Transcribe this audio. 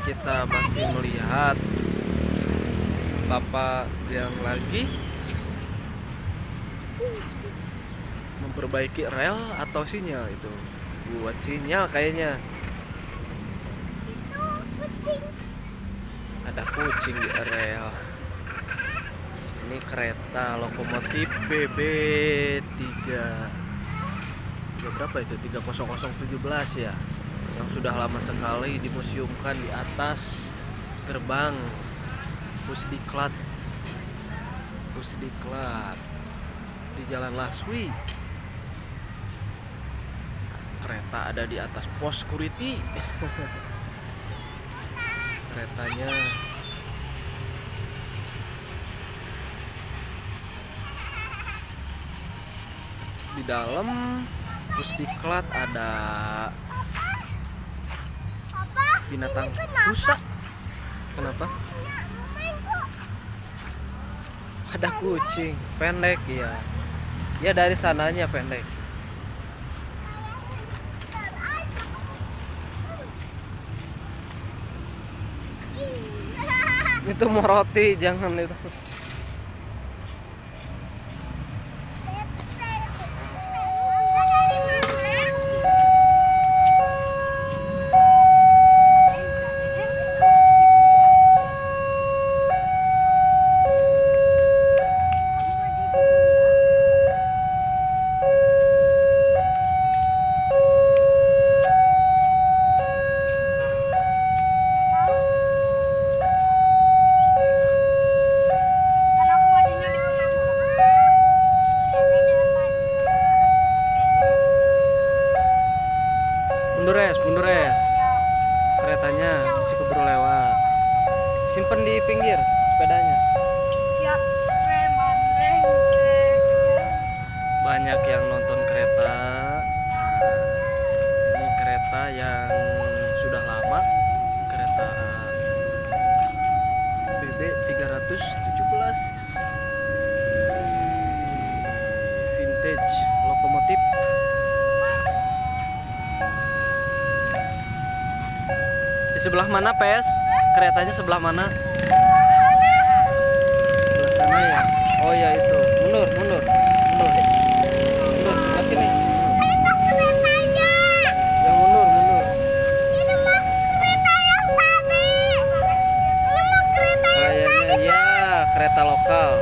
kita masih melihat bapak yang lagi memperbaiki rel atau sinyal itu. Buat sinyal kayaknya. Ada kucing di rel. Ini kereta lokomotif BB3 berapa itu? 30017 ya, yang sudah lama sekali dimuseumkan di atas gerbang Pusdiklat di Jalan Laswi. Kereta ada di atas pos security. Keretanya di dalam Pusdiklat ada binatang rusa. Kenapa? Ada kucing pendek ya. Ya dari sananya pendek. Itu mau roti, jangan itu. Mundur es. Keretanya masih keburu lewat. Simpen di pinggir sepedanya. Ya, preman brengsek. Banyak yang nonton kereta. Ini kereta yang sudah lama. Kereta BB 317 vintage lokomotif. Di sebelah mana, Pes? Keretanya sebelah mana? Sebelah sana ya. Oh ya itu. Mundur. Mundur sebelah sini. Yang mundur. Kayaknya ya kereta lokal.